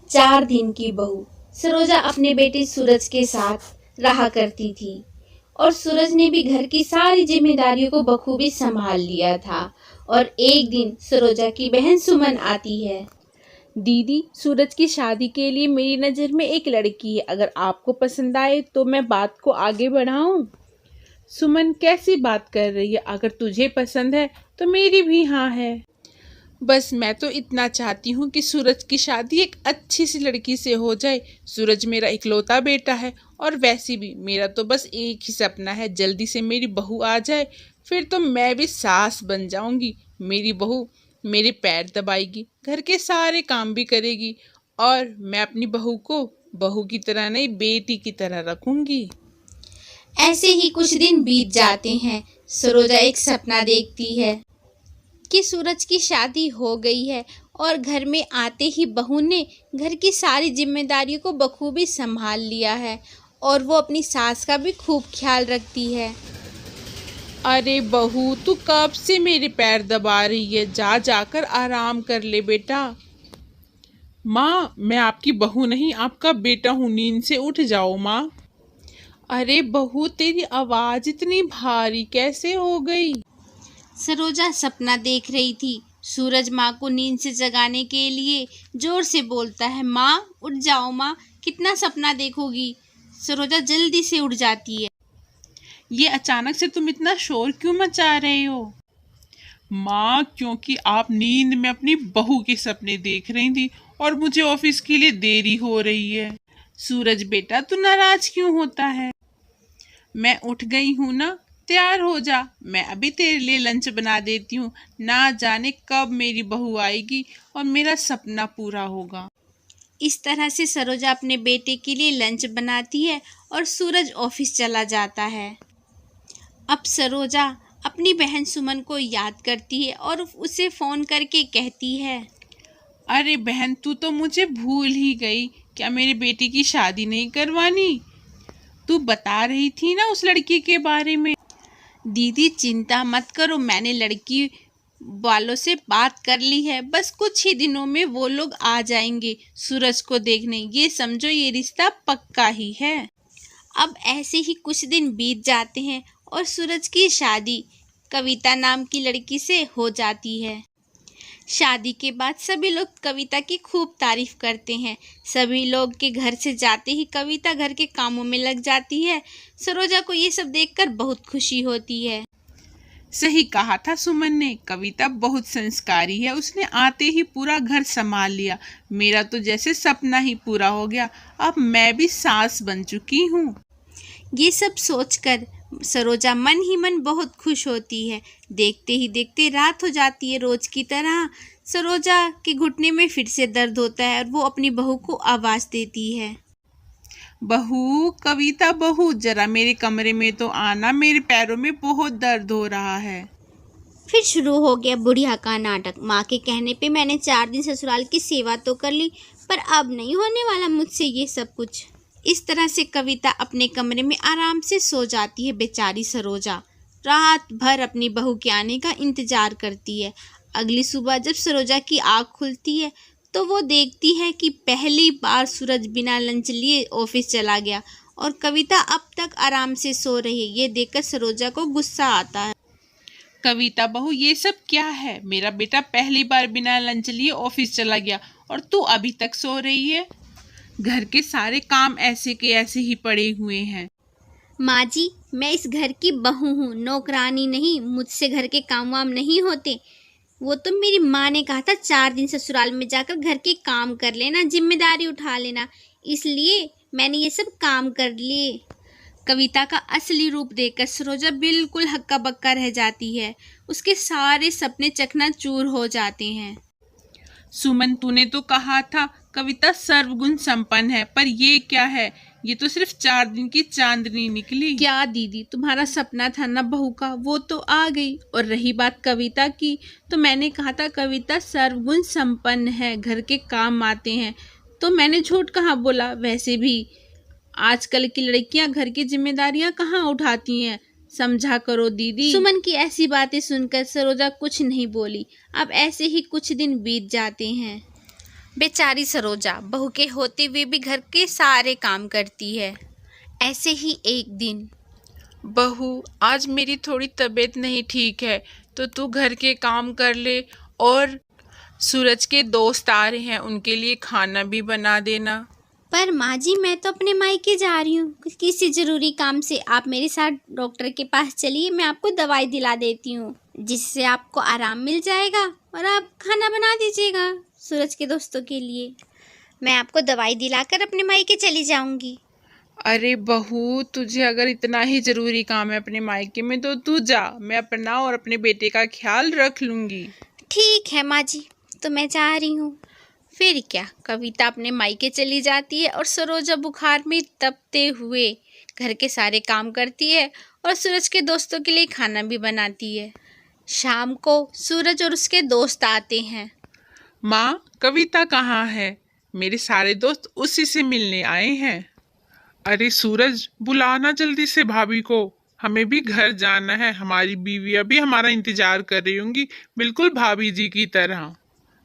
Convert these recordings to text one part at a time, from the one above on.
4 दिन की बहू सरोजा अपने बेटे सूरज के साथ रहा करती थी और सूरज ने भी घर की सारी जिम्मेदारियों को बखूबी संभाल लिया था। और एक दिन सरोजा की बहन सुमन आती है। दीदी, सूरज की शादी के लिए मेरी नज़र में एक लड़की है। अगर आपको पसंद आए तो मैं बात को आगे बढ़ाऊं। सुमन कैसी बात कर रही है? अगर तुझे पसंद है तो मेरी भी हाँ है। बस मैं तो इतना चाहती हूँ कि सूरज की शादी एक अच्छी सी लड़की से हो जाए। सूरज मेरा इकलौता बेटा है और वैसे भी मेरा तो बस एक ही सपना है, जल्दी से मेरी बहू आ जाए, फिर तो मैं भी सास बन जाऊंगी। मेरी बहू मेरे पैर दबाएगी, घर के सारे काम भी करेगी और मैं अपनी बहू को बहू की तरह नहीं, बेटी की तरह रखूंगी। ऐसे ही कुछ दिन बीत जाते हैं। सरोजा एक सपना देखती है कि सूरज की शादी हो गई है और घर में आते ही बहू ने घर की सारी जिम्मेदारियों को बखूबी संभाल लिया है और वो अपनी सास का भी खूब ख्याल रखती है। अरे बहू, तू कब से मेरे पैर दबा रही है? जा जाकर आराम कर ले बेटा। माँ, मैं आपकी बहू नहीं, आपका बेटा हूँ, नींद से उठ जाओ माँ। अरे बहू, तेरी आवाज इतनी भारी कैसे हो गई? सरोजा सपना देख रही थी। सूरज माँ को नींद से जगाने के लिए जोर से बोलता है, माँ उठ जाओ माँ, कितना सपना देखोगी। सरोजा जल्दी से उठ जाती है। ये अचानक से तुम इतना शोर क्यों मचा रहे हो? माँ, क्योंकि आप नींद में अपनी बहू के सपने देख रही थी और मुझे ऑफिस के लिए देरी हो रही है। सूरज बेटा, तू नाराज क्यों होता है? मैं उठ गई हूँ ना, तैयार हो जा, मैं अभी तेरे लिए लंच बना देती हूँ। ना जाने कब मेरी बहू आएगी और मेरा सपना पूरा होगा। इस तरह से सरोजा अपने बेटे के लिए लंच बनाती है और सूरज ऑफिस चला जाता है। अब सरोजा अपनी बहन सुमन को याद करती है और उसे फ़ोन करके कहती है, अरे बहन, तू तो मुझे भूल ही गई। क्या मेरे बेटे की शादी नहीं करवानी? तू बता रही थी ना उस लड़की के बारे में। दीदी चिंता मत करो, मैंने लड़की वालों से बात कर ली है, बस कुछ ही दिनों में वो लोग आ जाएंगे सूरज को देखने। ये समझो ये रिश्ता पक्का ही है। अब ऐसे ही कुछ दिन बीत जाते हैं और सूरज की शादी कविता नाम की लड़की से हो जाती है। शादी के बाद सभी लोग कविता की खूब तारीफ करते हैं। सभी लोग के घर से जाते ही कविता घर के कामों में लग जाती है। सरोजा को ये सब देखकर बहुत खुशी होती है। सही कहा था सुमन ने, कविता बहुत संस्कारी है। उसने आते ही पूरा घर संभाल लिया। मेरा तो जैसे सपना ही पूरा हो गया। अब मैं भी सास बन चुकी हूँ। ये सब सोचकर सरोजा मन ही मन बहुत खुश होती है। देखते ही देखते रात हो जाती है रोज की तरह। सरोजा के घुटने में फिर से दर्द होता है और वो अपनी बहू को आवाज़ देती है, बहू, कविता बहू, जरा मेरे कमरे में तो आना, मेरे पैरों में बहुत दर्द हो रहा है। फिर शुरू हो गया बुढ़िया का नाटक। माँ के कहने पे मैंने 4 दिन ससुराल की सेवा तो कर ली, पर अब नहीं होने वाला मुझसे ये सब कुछ। इस तरह से कविता अपने कमरे में आराम से सो जाती है। बेचारी सरोजा रात भर अपनी बहू के आने का इंतजार करती है। अगली सुबह जब सरोजा की आँख खुलती है तो वो देखती है कि पहली बार सूरज बिना लंच लिए ऑफिस चला गया और कविता अब तक आराम से सो रही है। ये देखकर सरोजा को गुस्सा आता है। कविता बहू, ये सब क्या है? मेरा बेटा पहली बार बिना लंच लिए ऑफिस चला गया और तू अभी तक सो रही है। घर के सारे काम ऐसे के ऐसे ही पड़े हुए हैं। माँ जी, मैं इस घर की बहू हूँ, नौकरानी नहीं। मुझसे घर के काम वाम नहीं होते। वो तो मेरी माँ ने कहा था 4 दिन ससुराल में जाकर घर के काम कर लेना, जिम्मेदारी उठा लेना, इसलिए मैंने ये सब काम कर लिए। कविता का असली रूप देखकर सरोजा बिल्कुल हक्का बक्का रह जाती है। उसके सारे सपने चकनाचूर हो जाते हैं। सुमन, तूने तो कहा था कविता सर्वगुण संपन्न है, पर ये क्या है? ये तो सिर्फ 4 दिन की चांदनी निकली। क्या दीदी, तुम्हारा सपना था ना बहू का, वो तो आ गई। और रही बात कविता की, तो मैंने कहा था कविता सर्वगुण संपन्न है, घर के काम आते हैं, तो मैंने झूठ कहाँ बोला। वैसे भी आजकल की लड़कियां घर की जिम्मेदारियां कहाँ उठाती हैं, समझा करो दीदी। सुमन की ऐसी बातें सुनकर सरोजा कुछ नहीं बोली। अब ऐसे ही कुछ दिन बीत जाते हैं। बेचारी सरोजा बहू के होते हुए भी घर के सारे काम करती है। ऐसे ही एक दिन, बहू आज मेरी थोड़ी तबीयत नहीं ठीक है, तो तू घर के काम कर ले और सूरज के दोस्त आ रहे हैं, उनके लिए खाना भी बना देना। पर माँ जी, मैं तो अपने मायके जा रही हूँ किसी ज़रूरी काम से। आप मेरे साथ डॉक्टर के पास चलिए, मैं आपको दवाई दिला देती हूँ, जिससे आपको आराम मिल जाएगा और आप खाना बना दीजिएगा सूरज के दोस्तों के लिए। मैं आपको दवाई दिलाकर अपने मायके चली जाऊँगी। अरे बहू, तुझे अगर इतना ही ज़रूरी काम है अपने मायके में तो तू जा, मैं अपना और अपने बेटे का ख्याल रख लूँगी। ठीक है माँ जी, तो मैं जा रही हूँ। फिर क्या, कविता अपने मायके चली जाती है और सरोजा बुखार में तपते हुए घर के सारे काम करती है और सूरज के दोस्तों के लिए खाना भी बनाती है। शाम को सूरज और उसके दोस्त आते हैं। माँ, कविता कहाँ है? मेरे सारे दोस्त उसी से मिलने आए हैं। अरे सूरज, बुलाना जल्दी से भाभी को, हमें भी घर जाना है। हमारी बीवियाँ भी हमारा इंतजार कर रही होंगी, बिल्कुल भाभी जी की तरह।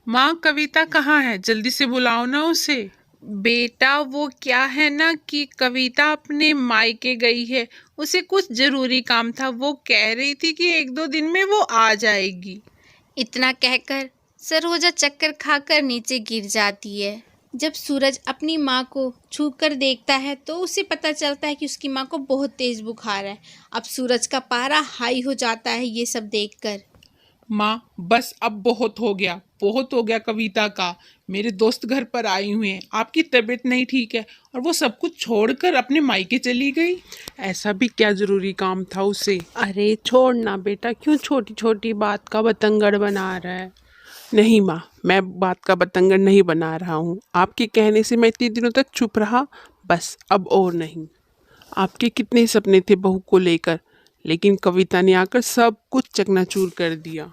माँ, कविता कहाँ है? जल्दी से बुलाओ ना उसे। बेटा, वो क्या है ना कि कविता अपने मायके गई है, उसे कुछ जरूरी काम था, वो कह रही थी कि 1-2 दिन में वो आ जाएगी। इतना कहकर सरोजा चक्कर खाकर नीचे गिर जाती है। जब सूरज अपनी माँ को छू कर देखता है तो उसे पता चलता है कि उसकी माँ को बहुत तेज़ बुखार है। अब सूरज का पारा हाई हो जाता है ये सब देखकर। माँ, बस अब बहुत हो गया कविता का। मेरे दोस्त घर पर आई हुए हैं, आपकी तबीयत नहीं ठीक है और वो सब कुछ छोड़कर अपने मायके चली गई। ऐसा भी क्या जरूरी काम था उसे? अरे छोड़ ना बेटा, क्यों छोटी छोटी बात का बतंगड़ बना रहा है? नहीं माँ, मैं बात का बतंगड़ नहीं बना रहा हूँ। आपके कहने से मैं इतने दिनों तक चुप रहा, बस अब और नहीं। आपके कितने सपने थे बहू को लेकर, लेकिन कविता ने आकर सब कुछ चकनाचूर कर दिया।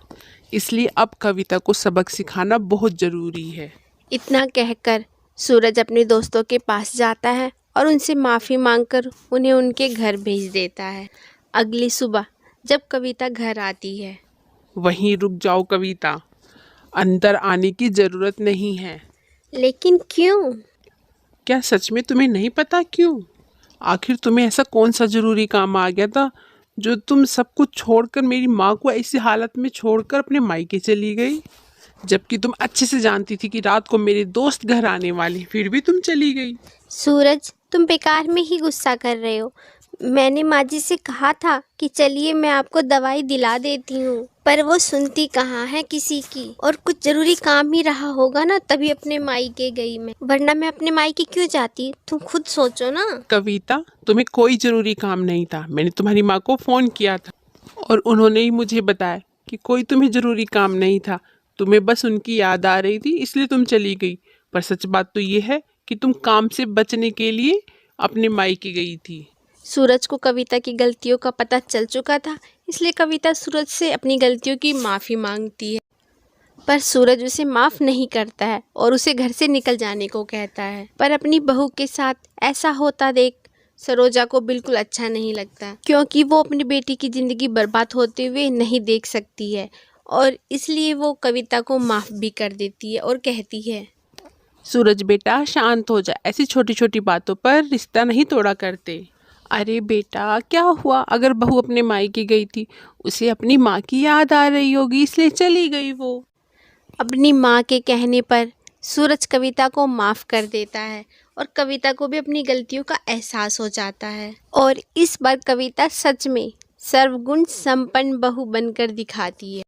इसलिए अब कविता को सबक सिखाना बहुत ज़रूरी है। इतना कहकर सूरज अपने दोस्तों के पास जाता है और उनसे माफ़ी मांगकर उन्हें उनके घर भेज देता है। अगली सुबह जब कविता घर आती है, वहीं रुक जाओ कविता, अंदर आने की ज़रूरत नहीं है। लेकिन क्यों? क्या सच में तुम्हें नहीं पता क्यों? आखिर तुम्हें ऐसा कौन सा ज़रूरी काम आ गया था जो तुम सब कुछ छोड़कर मेरी माँ को ऐसी हालत में छोड़कर अपने मायके चली गई, जबकि तुम अच्छे से जानती थी कि रात को मेरे दोस्त घर आने वाले, फिर भी तुम चली गई। सूरज, तुम बेकार में ही गुस्सा कर रहे हो। मैंने माँ जी से कहा था कि चलिए मैं आपको दवाई दिला देती हूँ, पर वो सुनती कहाँ है किसी की। और कुछ जरूरी काम ही रहा होगा ना, तभी अपने मायके गई मैं, वरना मैं अपने मायके क्यों जाती? तुम खुद सोचो ना। कविता, तुम्हें कोई ज़रूरी काम नहीं था। मैंने तुम्हारी माँ को फ़ोन किया था और उन्होंने ही मुझे बताया कि कोई तुम्हें ज़रूरी काम नहीं था, तुम्हें बस उनकी याद आ रही थी इसलिए तुम चली गई। पर सच बात तो ये है कि तुम काम से बचने के लिए अपने मायके गई थी। सूरज को कविता की गलतियों का पता चल चुका था, इसलिए कविता सूरज से अपनी गलतियों की माफ़ी मांगती है, पर सूरज उसे माफ़ नहीं करता है और उसे घर से निकल जाने को कहता है। पर अपनी बहू के साथ ऐसा होता देख सरोजा को बिल्कुल अच्छा नहीं लगता, क्योंकि वो अपनी बेटी की ज़िंदगी बर्बाद होते हुए नहीं देख सकती है, और इसलिए वो कविता को माफ़ भी कर देती है और कहती है, सूरज बेटा, शांत हो जा, ऐसी छोटी छोटी बातों पर रिश्ता नहीं तोड़ा करते। अरे बेटा, क्या हुआ? अगर बहू अपने मायके गई थी, उसे अपनी माँ की याद आ रही होगी इसलिए चली गई वो। अपनी माँ के कहने पर सूरज कविता को माफ़ कर देता है और कविता को भी अपनी गलतियों का एहसास हो जाता है, और इस बार कविता सच में सर्वगुण संपन्न बहू बनकर दिखाती है।